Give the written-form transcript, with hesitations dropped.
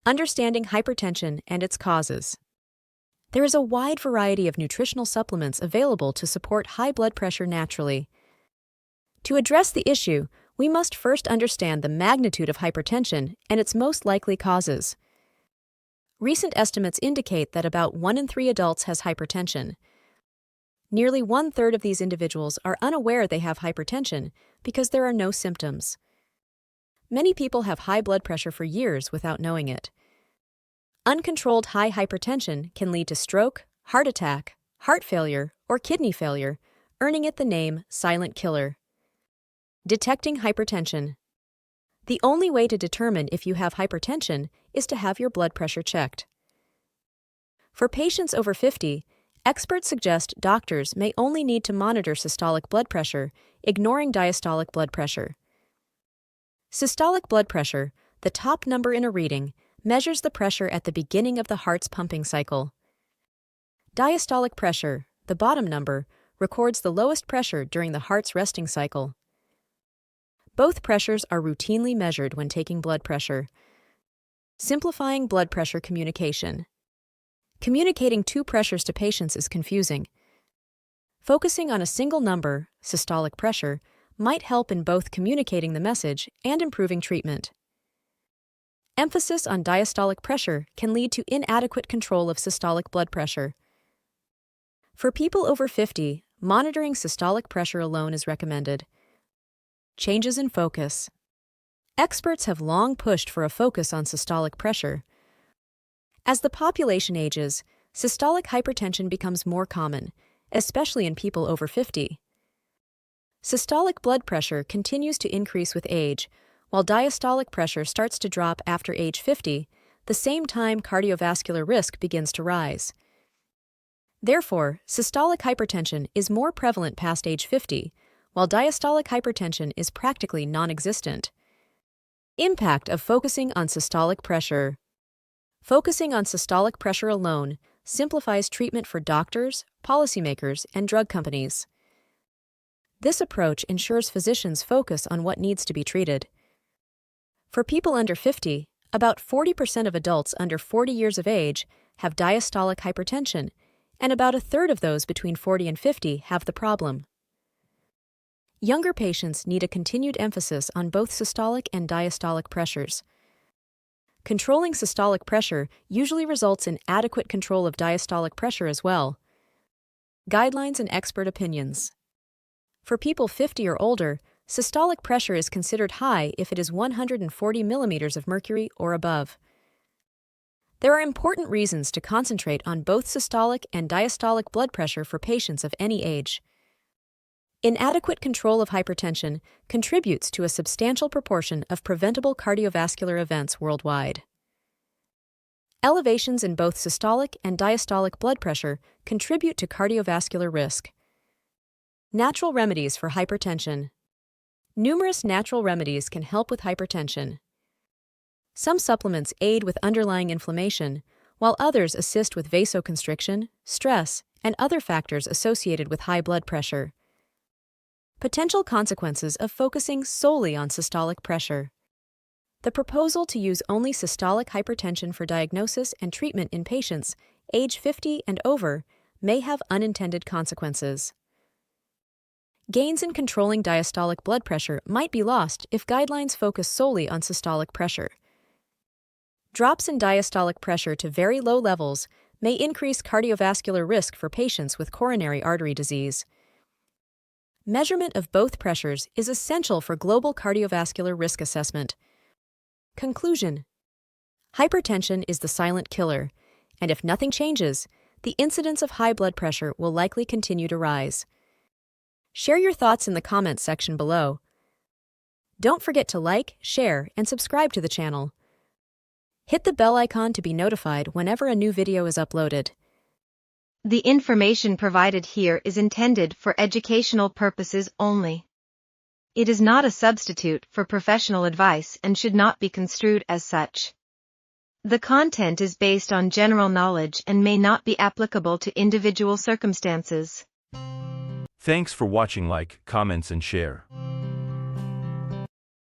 Understanding hypertension and its causes. There is a wide variety of nutritional supplements available to support high blood pressure naturally. To address the issue, we must first understand the magnitude of hypertension and its most likely causes. Recent estimates indicate that about 1 in 3 adults has hypertension. Nearly 1/3 of these individuals are unaware they have hypertension because there are no symptoms. Many people have high blood pressure for years without knowing it. Uncontrolled high hypertension can lead to stroke, heart attack, heart failure, or kidney failure, earning it the name silent killer. Detecting hypertension. The only way to determine if you have hypertension is to have your blood pressure checked. For patients over 50, experts suggest doctors may only need to monitor systolic blood pressure, ignoring diastolic blood pressure. Systolic blood pressure, the top number in a reading, measures the pressure at the beginning of the heart's pumping cycle. Diastolic pressure, the bottom number, records the lowest pressure during the heart's resting cycle. Both pressures are routinely measured when taking blood pressure. Simplifying blood pressure communication. Communicating two pressures to patients is confusing. Focusing on a single number, systolic pressure, might help in both communicating the message and improving treatment. Emphasis on diastolic pressure can lead to inadequate control of systolic blood pressure. For people over 50, monitoring systolic pressure alone is recommended. Changes in focus. Experts have long pushed for a focus on systolic pressure. As the population ages, systolic hypertension becomes more common, especially in people over 50. Systolic blood pressure continues to increase with age, while diastolic pressure starts to drop after age 50, the same time cardiovascular risk begins to rise. Therefore, systolic hypertension is more prevalent past age 50, while diastolic hypertension is practically non-existent. Impact of focusing on systolic pressure. Focusing on systolic pressure alone simplifies treatment for doctors, policymakers, and drug companies. This approach ensures physicians focus on what needs to be treated. For people under 50, about 40% of adults under 40 years of age have diastolic hypertension, and about 1/3 of those between 40 and 50 have the problem. Younger patients need a continued emphasis on both systolic and diastolic pressures. Controlling systolic pressure usually results in adequate control of diastolic pressure as well. Guidelines and expert opinions. For people 50 or older, systolic pressure is considered high if it is 140 millimeters of mercury or above. There are important reasons to concentrate on both systolic and diastolic blood pressure for patients of any age. Inadequate control of hypertension contributes to a substantial proportion of preventable cardiovascular events worldwide. Elevations in both systolic and diastolic blood pressure contribute to cardiovascular risk. Natural remedies for hypertension. Numerous natural remedies can help with hypertension. Some supplements aid with underlying inflammation, while others assist with vasoconstriction, stress, and other factors associated with high blood pressure. Potential consequences of focusing solely on systolic pressure. The proposal to use only systolic hypertension for diagnosis and treatment in patients age 50 and over may have unintended consequences. Gains in controlling diastolic blood pressure might be lost if guidelines focus solely on systolic pressure. Drops in diastolic pressure to very low levels may increase cardiovascular risk for patients with coronary artery disease. Measurement of both pressures is essential for global cardiovascular risk assessment. Conclusion: hypertension is the silent killer, and if nothing changes, the incidence of high blood pressure will likely continue to rise. Share your thoughts in the comments section below. Don't forget to like, share, and subscribe to the channel. Hit the bell icon to be notified whenever a new video is uploaded. The information provided here is intended for educational purposes only. It is not a substitute for professional advice and should not be construed as such. The content is based on general knowledge and may not be applicable to individual circumstances. Thanks for watching. Like, comments and share.